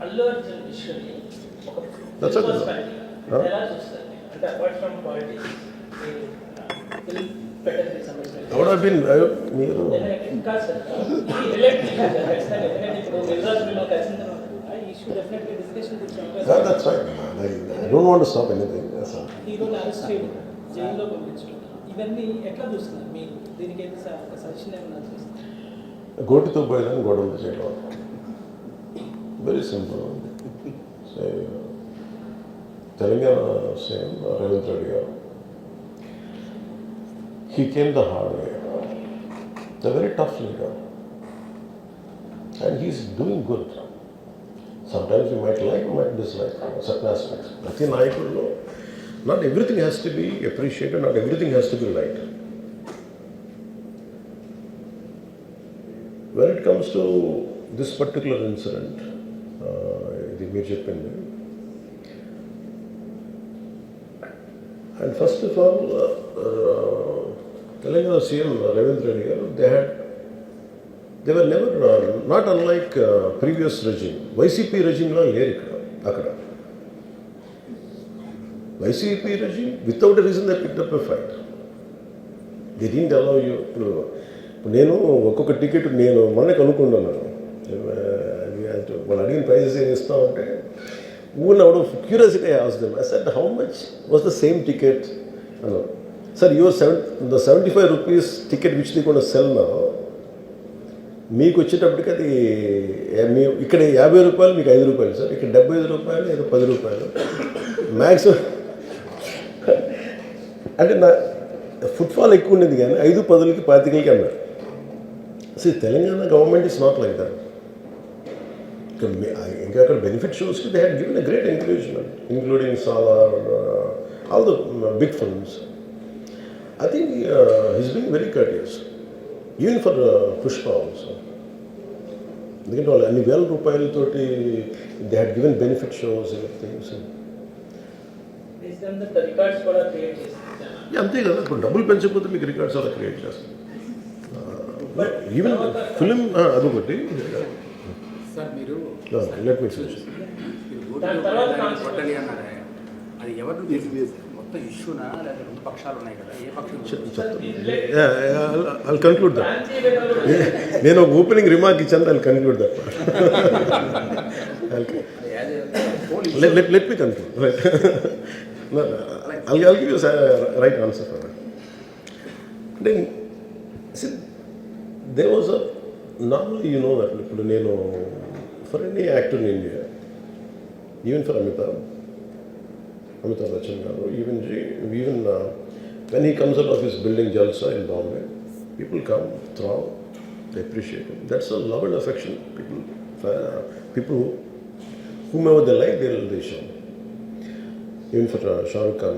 అల్లు అర్జున్ విషయాన్ని ఒక That's okay. ఎలా చూస్తారు అంటే అపార్ట్ ఫ్రమ్ పాలిటిక్స్ ఫిల్మ్ పెట్టడానికి సంబంధించిన I would have been మీరు ఇంకా సార్ రిలేట్ ఎందుకంటే ఇప్పుడు మిర్జాజ్లో కలిసిన తర్వాత ఈ issue definitely discussion Yeah, that's right. I don't want to stop anything. Yes, sir. ఈరోజు అరెస్ట్ చేయడం జైల్లో పంపించడం ఇవన్నీ ఎట్లా చూస్తున్నారు మీరు దీనికి అయితే ఒక సజెషన్ ఏమన్నా చూస్తారు గోటితో పోయేదని గొడవలు చేయడం very simple. So Telangana CM Revanth Reddy గారు he came the hard way. It's a very tough leader and he's doing good. Sometimes you might like or might dislike certain aspects. ప్రతి నాయకుల్లో not everything has to be appreciated, not everything has to be liked. When it comes to this particular incident, ఇది మీరు చెప్పింది, and first of all, Telangana CM Ravindra Reddy garu, they were never, not unlike previous regime. YCP regime la leru akkada. YCP regime, without a reason, they picked up a fight. They didn't allow you to. నేను ఒక్కొక్క ticket నేను మొన్నే కనుక్కున్నాను. వాళ్ళు అడిగిన prices ఏమి ఇస్తామంటే ఊళ్ళో curiosity ask I said how much was the same ticket అన్నారు. Sir your the 75 rupees ticket which the కూడా సెల్ నా మీకు వచ్చేటప్పటికి అది ఇక్కడ 50 రూపాయలు మీకు 5 రూపాయలు సార్, ఇక్కడ 75 రూపాయలు ఏదో 10 రూపాయలు మ్యాక్సిమం. అంటే నా ఫుట్ఫాల్ ఎక్కువ ఉండేది కానీ 5, 10కి 25కి అన్నారు. See, Telangana government is not like that. ఇంకా అక్కడ బెనిఫిట్ షోస్కి they had given a great encouragement, including Salaar, all the big films. I think he's being very courteous even for Pushpa also. ఎందుకంటే వాళ్ళు అన్ని వేల రూపాయలతోటి they had given benefit shows things. అంతే కదా, ఇప్పుడు డబ్బులు పెంచకపోతే మీకు రికార్డ్స్ అలా క్రియేట్ చేస్తారు. ఈవెన్ ఫిలిం అదొకటి. సార్ మీరు లెట్ మీ ఫినిష్. అది ఎవరు మొత్తం ఇష్యూనా లేదా రెండు పక్షాలు ఉన్నాయి కదా, ఏ పక్షం? I'll conclude that. నేను ఒక ఓపెనింగ్ రిమార్క్ ఇచ్చాను, I'll conclude that. Let me conclude. Right. No, I'll give you a right answer for that. Then, see, there was a, normally you know that, for any actor in India, even for Amitabh Bachchan garu, even when he comes out of his building Jalsa in Bombay, people come, throw, they appreciate him. That's a love and affection. People whomever they like, they show. Even for Shah Rukh Khan.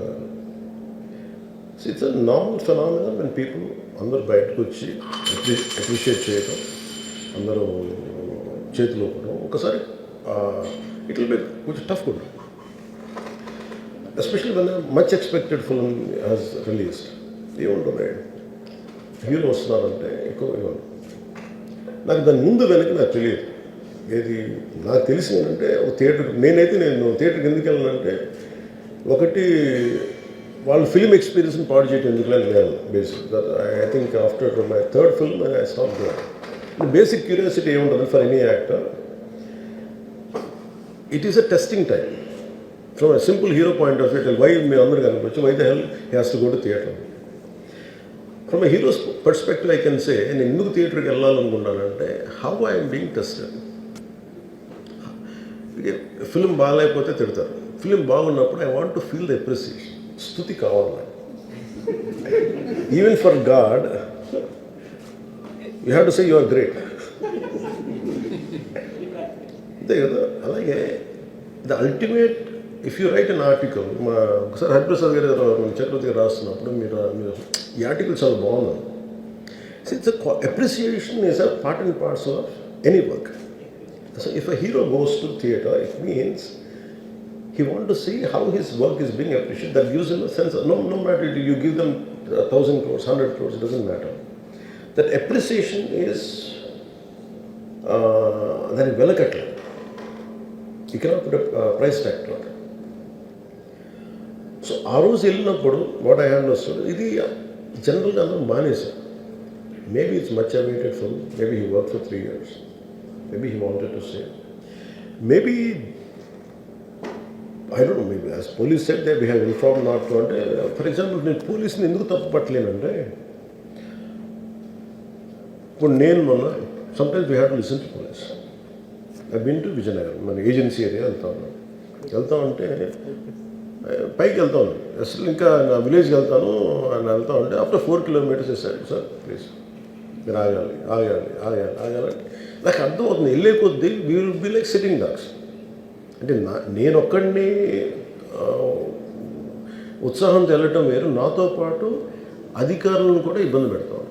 See, it's a normal phenomenon when people అందరూ బయటకు వచ్చి appreciate చేయడం, అందరూ చేతిలో కూడా ఒకసారి it will be కొంచెం tough కూడా, especially one much expected film has released. ఏముంటుంది, హీరో వస్తున్నారంటే ఎక్కువ ఏమంటుంది. నాకు దాని ముందు వెనక నాకు తెలియదు. ఏది నాకు తెలిసింది ఏంటంటే, ఒక నేను థియేటర్కి ఎందుకు వెళ్ళానంటే, ఒకటి వాళ్ళు ఫిల్మ్ ఎక్స్పీరియన్స్ని పాడు చేయడం ఎందుకు నేను basic. I think after my third film I stop doing. Basic curiosity ఏముంటుంది for any actor, it is a testing time. From a simple hero point of view, why మీ అందరూ కనిపించు, why the hell he has to go to theatre. From a hero's perspective I can say, నేను ఎందుకు థియేటర్కి వెళ్ళాలనుకున్నానంటే, how I'm being tested. Film బాగాలేకపోతే తిడతారు, film బాగున్నప్పుడు I want to feel the appreciation. స్తుతి కావాలి. Even for God you have to say you are great. అంతే కదా. అలాగే the ultimate, if you write an article, ఒకసారి హరిప్రసాద్ గారు చక్రవర్తి గారు రాస్తున్నప్పుడు మీరు ఈ ఆర్టికల్ చాలా బాగుంది. It's appreciation is a part and parcel of any work. So if a hero goes to theatre, it means he wants to see how his work is being appreciated. That gives him a sense of, no matter you give them 1,000 crores, 100 crores, it doesn't matter. That appreciation is దానికి వెలకట్లేదు. You cannot put price tag to it. So ఆ రోజు వెళ్ళినప్పుడు what I have understood, ఇది జనరల్గా అందరూ మానేశారు. Maybe it's much awaited for maybe he work for 3 years, maybe he wanted to say, maybe I don't know, maybe as police said they we have inform not to. అంటే for example నేను పోలీస్ని ఎందుకు తప్పు పట్టలేనంటే, ఇప్పుడు నేను మొన్న sometimes we have to listen to police. I been to Vizianagaram, మన ఏజెన్సీ ఏరియా వెళ్తా ఉంటే పైకి వెళ్తా ఉన్నాను, అసలు ఇంకా నా విలేజ్కి వెళ్తాను అని వెళ్తా ఉంటే ఆఫ్టర్ 4 kilometers వేసాడు, సార్ ప్లీజ్ మీరు ఆగాలి అంటే నాకు అర్థమవుతుంది. వెళ్ళే కొద్దీ we will be like sitting dogs. అంటే నేను ఒక్కడిని ఉత్సాహంతో వెళ్ళటం వేరు, నాతో పాటు అధికారులను కూడా ఇబ్బంది పెడతాం.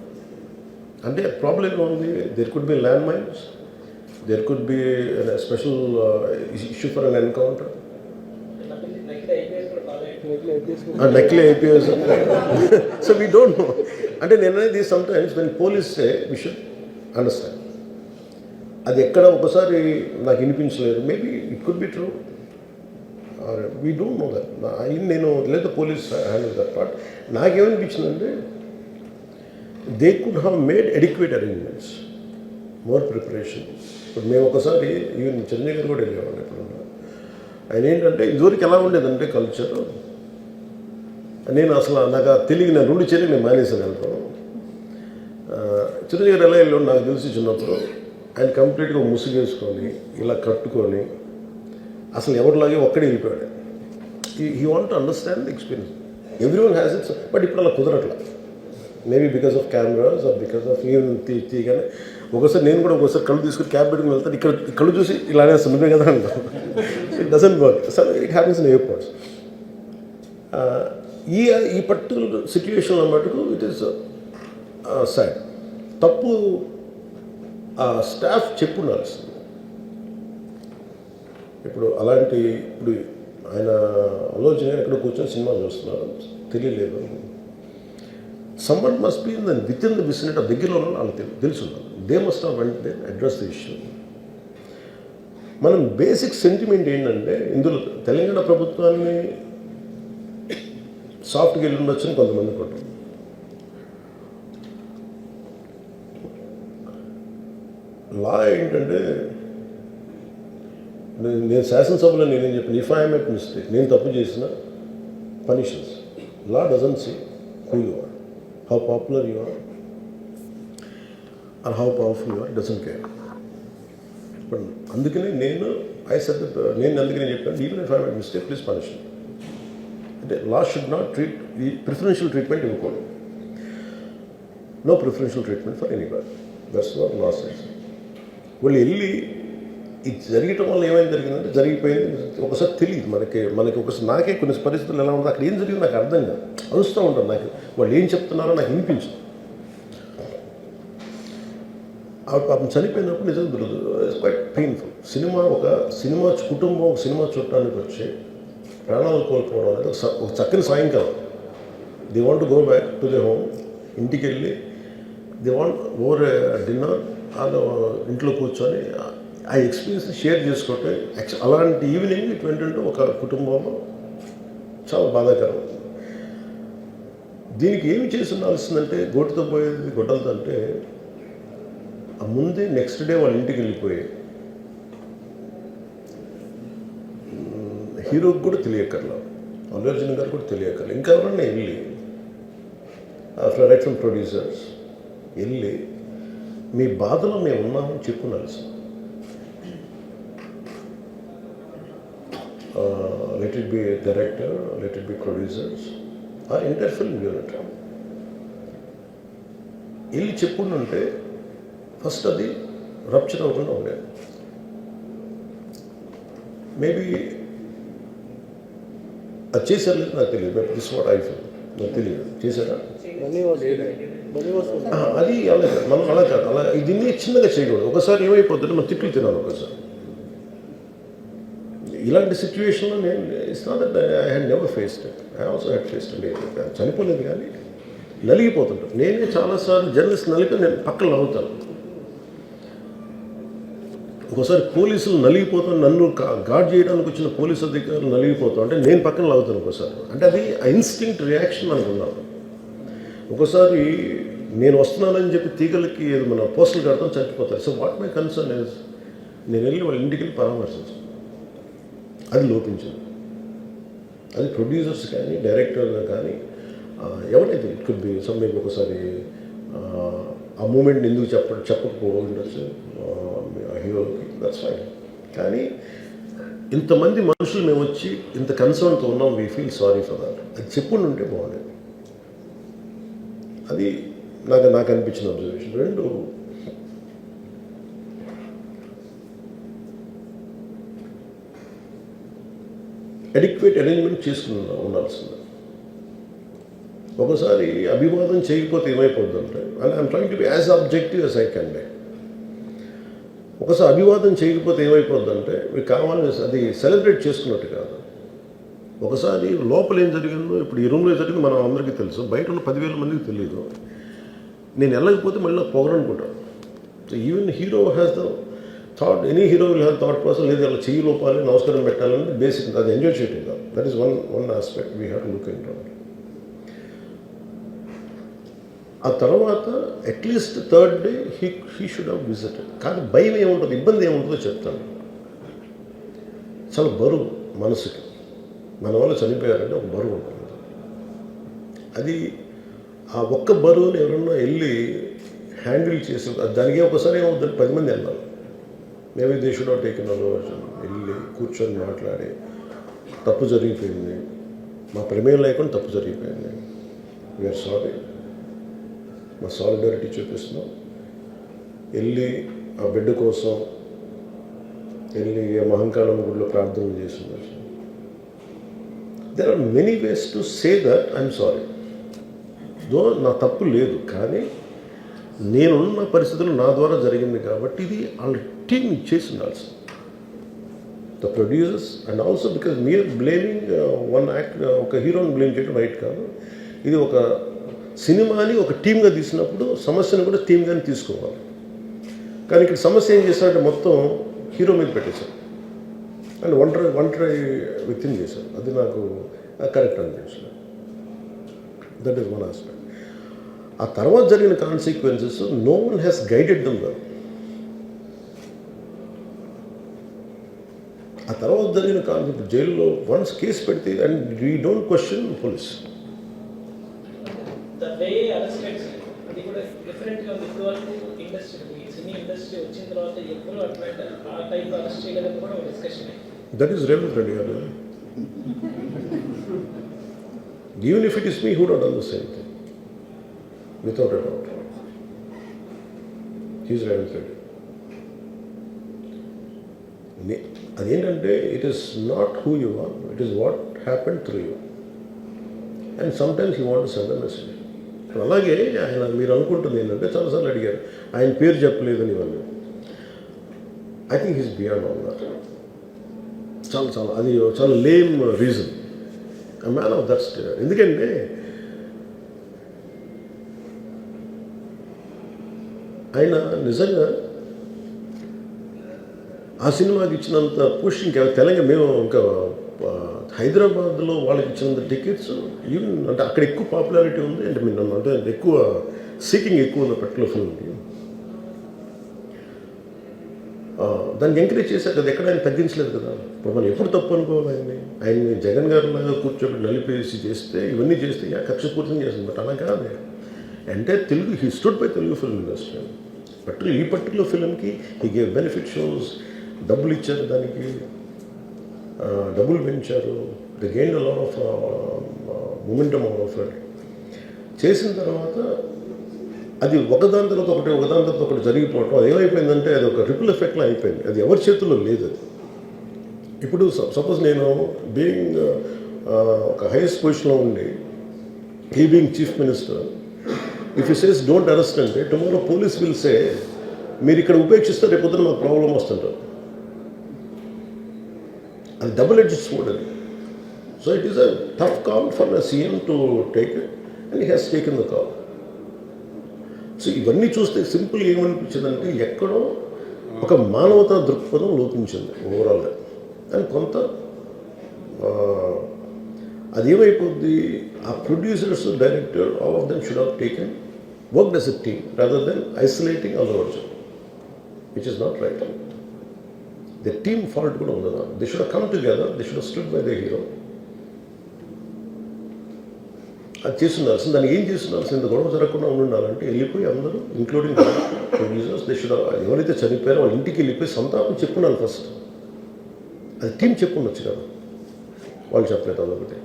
అంటే ప్రాబ్లం ఉంది, there could be land mines, there could be special issue for an encounter, నకిలీ IPS. So we don't know. అంటే నేను అనేది sometimes when police say we should understand. అది ఎక్కడ ఒకసారి నాకు వినిపించలేదు, maybe it could be true, we don't know that. నేను లేదా పోలీస్ హ్యాండిల్ దట్ పార్ట్. నాకేమనిపించిందంటే they could have made adequate arrangements, more preparation. ఇప్పుడు మేము ఒకసారి ఈవెన్ చిరంజీవి గారు కూడా వెళ్ళేవాళ్ళు. ఇప్పుడు ఆయన ఏంటంటే ఇదివరకు ఎలా ఉండేదంటే కల్చర్, నేను అసలు నాకు తెలియదు, నేను 2 చేరికి నేను మానేసాను వెళ్తాను. చిరంజీవి గారు ఎలా వెళ్ళాడు నాకు తెలిసి చిన్నప్పుడు, ఆయన కంప్లీట్గా ముసుగు వేసుకొని ఇలా కట్టుకొని అసలు ఎవరిలాగే ఒక్కడే వెళ్ళిపోయాడు. He want to understand the experience. Every one has its, but ఇప్పుడు అలా కుదరట్లా. Maybe because of cameras or because of even తీయగానే ఒకసారి నేను కూడా ఒకసారి కళ్ళు తీసుకుని క్యాబ్ పెట్టుకుని వెళ్తాను, ఇక్కడ కళ్ళు చూసి ఇలానే నువ్వే కదా అంటాను. It doesn't work. So it happens in airports. ఈ పర్టికులర్ సిచ్యువేషన్లో మటుకు ఇట్ ఈస్ సాడ్. తప్పు స్టాఫ్ చెప్పుండాల్సింది. ఇప్పుడు అలాంటి ఇప్పుడు ఆయన ఆలోచన ఎక్కడ కూర్చొని సినిమా చూస్తున్నారు, తెలియలేదు. Someone must be within the vicinity, దగ్గరలో ఉన్న వాళ్ళకి తెలుసున్నారు. They must have went they address the issue. మనం బేసిక్ సెంటిమెంట్ ఏంటంటే ఇందులో తెలంగాణ ప్రభుత్వాన్ని సాఫ్ట్గా వెళ్ళి ఉండొచ్చని కొంతమంది కొట్టారు. లా ఏంటంటే నేను శాసనసభలో నేనేం చెప్పాను, ఇఫ్ ఐ మేక్ మిస్టేక్, నేను తప్పు చేసిన punishments. Law doesn't see who you are, how popular you are are how powerful you are, doesn't care. But అందుకనే నేను అందుకనే చెప్పాను, even if I make mistake please punish. అంటే లా షుడ్ నాట్ ట్రీట్ ఈ preferential treatment ఇవ్వకూడదు. No preferential treatment for anybody. That's what law says. వాళ్ళు వెళ్ళి ఇది జరగటం వల్ల ఏమైనా జరిగిందంటే జరిగిపోయింది. ఒకసారి తెలియదు మనకి ఒకసారి నాకే కొన్ని పరిస్థితులు ఎలా ఉందో అక్కడ ఏం జరిగింది నాకు అర్థం కాదు, అరుస్తూ ఉంటాను. నాకు వాళ్ళు ఏం చెప్తున్నారో నాకు వినిపించదు. పాపం చనిపోయినప్పుడు నిజంగా దొరకదు. It's quite painful. సినిమా కుటుంబం ఒక సినిమా చూడటానికి వచ్చి ప్రాణాలు కోల్పోవడం అనేది ఒక చక్కని సాయంకాలం. They want go back to the home. ఇంటికి వెళ్ళి దే వాంట్ ఓవర్ డిన్నర్ వాళ్ళు ఇంట్లో కూర్చొని ఆ ఎక్స్పీరియన్స్ని షేర్ చేసుకోవటం. అలాంటి ఈవినింగ్ ఇట్ వెంటంటే ఒక కుటుంబంలో చాలా బాధాకరం. దీనికి ఏమి చేసి ఉండాల్సిందంటే గోటుతో పోయేది గొడ్డలతో అంటే ఆ ముందే నెక్స్ట్ డే వాళ్ళ ఇంటికి వెళ్ళిపోయి హీరోకి కూడా తెలియకర్లా, అల్లు అర్జున్ గారు కూడా తెలియకర్లా, ఇంకా ఎవరన్నా వెళ్ళి రైట్ ఫ్రమ్ ప్రొడ్యూసర్స్ వెళ్ళి మీ బాధలో మేము ఉన్నామని చెప్పుకోవాల్సి. Let it be director, let it be producers or entire film unit వెళ్ళి చెప్పుకుంటుంటే ఫస్ట్ అది రప్చర్ అవ్వకుండా ఉండేది. మేబీ అది చేశారు లేదు నాకు తెలియదు. దిస్ వాట్ ఐ ఫీల్, నాకు తెలియదు చేశారా అది మనం అలా కాదు. అలా దీన్ని చిన్నగా చేయకూడదు. ఒకసారి ఏమైపోతుందంటే మనం తిట్లు తినాలి. ఒకసారి ఇలాంటి సిచ్యువేషన్లో నేను it's not that I had never faced it. I also had faced it. చనిపోలేదు కానీ నలిగిపోతుంటాను. నేనే చాలాసార్లు జర్నలిస్ట్ నలిపి నేను పక్కన నవ్వుతాను. ఒకసారి పోలీసులు నలిగిపోతాం, నన్ను గార్డ్ చేయడానికి వచ్చిన పోలీసు అధికారులు నలిగిపోతాం అంటే నేను పక్కన లాగుతాను ఒకసారి. అంటే అది ఇన్స్టింక్ట్ రియాక్షన్ మనకు ఉన్నాను. ఒకసారి నేను వస్తున్నానని చెప్పి తీగలకి మన పోస్టులు కడతాం, చచ్చిపోతారు. So what my concern is నేను వెళ్ళి వాళ్ళ ఇంటికి వెళ్ళి పరామర్శించాను. అది లోపించింది. అది ప్రొడ్యూసర్స్ కానీ డైరెక్టర్ కానీ ఎవరైతే it could be some maybe ఒకసారి ఆ మూమెంట్ని ఎందుకు చెప్పకపోవడం ఉండొచ్చు హీరోకి, దట్స్ ఫైన్. కానీ ఇంతమంది మనుషులు మేము వచ్చి ఇంత కన్సర్న్తో ఉన్నాం, we feel sorry for that. అది చెప్పుండి ఉంటే బాగుండేది. అది నాకు అనిపించిన అబ్జర్వేషన్. రెండు, అడిక్వేట్ అరేంజ్మెంట్ చేసుకుని ఉండాల్సింది. ఒకసారి అభివాదం చేయకపోతే ఏమైపోద్దంటే, and I'm trying to be as objective as I can be. ఒకసారి అభివాదం చేయకపోతే ఏమైపోద్దంటే మీకు కావాలని అది సెలబ్రేట్ చేసుకున్నట్టు కాదు. ఒకసారి లోపల ఏం జరిగిందో ఇప్పుడు ఈ రూమ్లో జరిగింది మనం అందరికీ తెలుసు, బయట ఉన్న 10,000 మందికి తెలియదు. నేను వెళ్ళకపోతే మళ్ళీ పొగరనుకుంటాను. So even hero has the thought, any hero will have thought process, లేదు అలా చెయ్యి లోపాలి, నమస్కారం పెట్టాలని బేసిక్. అది ఎంజాయ్ చేయటం కాదు. That is one aspect we have to look in to. ఆ తర్వాత at least third day he should have visited. కానీ భయం ఏముంటుంది, ఇబ్బంది ఏముంటుందో చెప్తాను. చాలా బరువు మనసుకి, మన వల్ల చనిపోయారంటే ఒక బరువు ఉంటుంది. అది ఆ ఒక్క బరువుని ఎవరన్నా వెళ్ళి హ్యాండిల్ చేసి దానికి ఒకసారి ఏమవుతుంది, 10 మంది వెళ్ళాలి. Maybe they should have taken aversion. వెళ్ళి కూర్చొని మాట్లాడి తప్పు జరిగిపోయింది, మా ప్రమేయం లేకుండా తప్పు జరిగిపోయింది, వీఆర్ సారీ, మా సాలిడారిటీ చూపిస్తున్నాం. వెళ్ళి ఆ బిడ్డ కోసం వెళ్ళి ఆ మహంకాళం గుడిలో ప్రార్థన చేస్తున్నారు. There are many ways to say that I'm sorry. Though నా తప్పు లేదు, కానీ నేనున్న పరిస్థితులు నా ద్వారా జరిగింది కాబట్టి ఇది వాళ్ళ టీం చేసి ఉండాల్సింది. The producers and also because మీరు బ్లేమింగ్ వన్ యాక్ట్, ఒక హీరోని బ్లేమ్ చేయడం రైట్ కాదు. ఇది ఒక సినిమాని ఒక టీమ్గా తీసినప్పుడు సమస్యను కూడా టీమ్గానే తీసుకోవాలి. కానీ ఇక్కడ సమస్య ఏం చేశారంటే మొత్తం హీరో మీద పెట్టేశారు అండ్ ఒంటరి వ్యక్తిని చేశారు. అది నాకు కరెక్ట్ అనిపించలేదు. That is one aspect. ఆ తర్వాత జరిగిన consequences no one has guided them well. ఆ తర్వాత జరిగిన కాన్సెప్ట్ జైల్లో వన్స్ కేసు పెడితే and we don't question police. అది కూడా డిఫరెంట్గా ఉంది. ఇప్పుడు వరకు ఇండస్ట్రీ, సినీ ఇండస్ట్రీ వచ్చిన తర్వాత ఎప్పుడు అటువంటి ఆ టైప్ అరెస్ట్ చేయలేదని కూడా ఒక discussion. That is Revanth Reddy garu. Even if it is me who would done the same thing without a doubt. He's Revanth Reddy. అదేంటంటే it is not who you are, it is what happen through you. And sometimes you want to send a message. అలాగే ఆయన మీరు అనుకుంటుంది ఏంటంటే చాలాసార్లు అడిగారు ఆయన పేరు చెప్పలేదని ఇవన్నీ. I think he's beyond all that. చాలా అది చాలా lame reason. A man of that state. ఎందుకంటే ఆయన నిజంగా ఆ సినిమాకి ఇచ్చినంత పుష్ ఇంకా తెలంగాణ మేము ఇంకా హైదరాబాద్లో వాళ్ళకి ఇచ్చినంత టికెట్స్ ఈవెన్ అంటే అక్కడ ఎక్కువ పాపులారిటీ ఉంది. అంటే మీరు అంటే ఎక్కువ సీకింగ్ ఎక్కువ ఉంది పర్టికులర్ ఫిల్మ్కి. దాన్ని ఎంకరేజ్ చేశారు కదా, ఎక్కడ ఆయన తగ్గించలేదు కదా. ఇప్పుడు మనం ఎప్పుడు తప్పు అనుకోవాలి ఆయన్ని జగన్ గారిలాగా కూర్చోబెట్టి నలిపేసి చేస్తే ఇవన్నీ చేస్తే కక్షపూర్తం చేస్తుంది. బట్ అలా కాదు. అంటే Telugu he stood by Telugu film industry. ఈ పర్టికులర్ ఫిల్మ్కి హీ గేవ్ బెనిఫిట్ షోస్, డబ్బులు ఇచ్చారు, దానికి డబ్బులు పెంచారు. The gain a lot of momentum of it. చేసిన తర్వాత అది ఒకదాని తర్వాత ఒకటి జరిగిపోవటం, అది ఏమైపోయిందంటే అది ఒక రిపుల్ ఎఫెక్ట్లో అయిపోయింది. అది ఎవరి చేతుల్లో లేదు. అది ఇప్పుడు సపోజ్ నేను బీయింగ్ ఒక హైయెస్ట్ పొజిషన్లో ఉండి he being chief minister, if you says don't arrest అంటే టుమారో పోలీస్ విల్ సే మీరు ఇక్కడ ఉపేక్షిస్తే రేపు పొద్దున మాకు ప్రాబ్లం వస్తుంటారు. అది డబుల్ ఎడ్జ్డ్ స్వోర్డ్ అది. So it is a tough call for the CM to take it and he has taken the call. So ఇవన్నీ చూస్తే సింపుల్ ఏమనిపించిందంటే ఎక్కడో ఒక ఒక మానవతా దృక్పథం లోపించింది ఓవరాల్గా. అండ్ కొంత అదేమైపోద్ది, ఆ producers, director, all of them should have taken work as a team rather than isolating Allu Arjun, which is not right. The team fault కూడా ఉండదు. They should come together, they should stood by the hero. అది చేస్తుండాల్సింది. దాన్ని ఏం చేస్తుండాల్సింది, ఇంత గొడవ జరగకుండా ఉండాలంటే వెళ్ళిపోయి అందరూ ఇంక్లూడింగ్ ప్రొడ్యూసర్స్ దే షుడ్, ఎవరైతే చనిపోయారో వాళ్ళ ఇంటికి వెళ్ళిపోయి సంతాపం చెప్పుండాలి ఫస్ట్. అది టీం చెప్పుండొచ్చు కదా, వాళ్ళు చెప్పలేదు అదొకటి.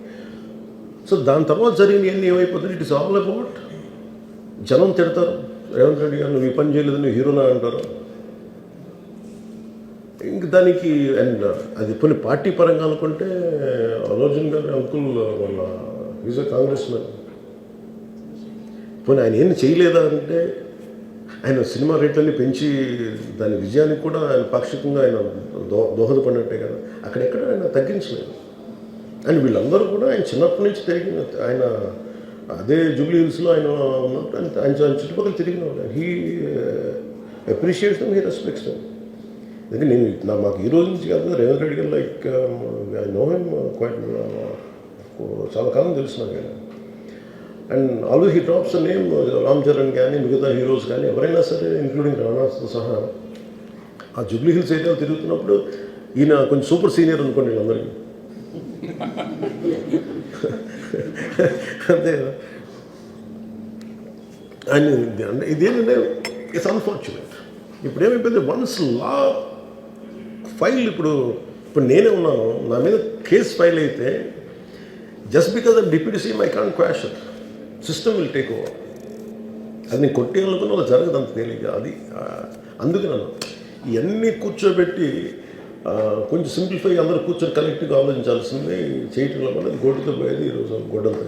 సో దాని తర్వాత జరిగినవన్నీ ఏమైపోతుంది, ఇట్ ఇస్ ఆల్ అబౌట్ జనం తిడతారు, రేవంత్ రెడ్డి గారు నువ్వు ఈ పని చేయలేదు, నువ్వు హీరోనా అంటారు. ఇంక దానికి అండ్ అది కొన్ని పార్టీ పరంగా అనుకుంటే అల్లు అర్జున్ గారి అంకుల్ వాళ్ళ ఈజ్ ఎ కాంగ్రెస్ మ్యాన్. పోనీ ఆయన ఏం చేయలేదా అంటే ఆయన సినిమా రేట్లన్నీ పెంచి దాని విజయానికి కూడా ఆయన పాక్షికంగా ఆయన దోహదపడినట్టే కదా, అక్కడెక్కడ ఆయన తగ్గించలేదు. అండ్ వీళ్ళందరూ కూడా ఆయన చిన్నప్పటి నుంచి తిరిగిన, ఆయన అదే జూబ్లీ హిల్స్లో ఆయన ఉన్నట్టు ఆయన చుట్టుపక్కల తిరిగిన వాళ్ళు. He appreciates them, he respects them. ఎందుకంటే నేను మాకు ఈ రోజు నుంచి కాదు, Revanth Reddy garu like I know him quite, చాలా కాలం తెలుసు నాకు. And always he drops the name Ram Charan కానీ మిగతా హీరోస్ కానీ ఎవరైనా సరే ఇంక్లూడింగ్ రాణాతో సహా ఆ జూబ్లీ హిల్స్ ఏరియాలో తిరుగుతున్నప్పుడు ఈయన కొంచెం సూపర్ సీనియర్ అనుకోండి వీళ్ళందరికీ. అంతే కదా. అండ్ అంటే ఇదేంటంటే ఇట్స్ అన్ఫార్చునేట్. ఇప్పుడు ఏమైపోయింది, వన్స్ లా ఫైల్ ఇప్పుడు నేనే ఉన్నాను, నా మీద కేసు ఫైల్ అయితే just because of deputy CM I can't quash it, system will take over. అది నేను కొట్టేయాలనుకున్న వాళ్ళు జరగదు అంత తేలిక. అది అందుకే నన్ను ఇవన్నీ కూర్చోబెట్టి కొంచెం సింప్లిఫై అందరూ కూర్చొని కలెక్టివ్గా ఆలోచించాల్సింది చేయటంలో కూడా అది గోటుతో పోయేది ఈరోజు గొడ్డంతో.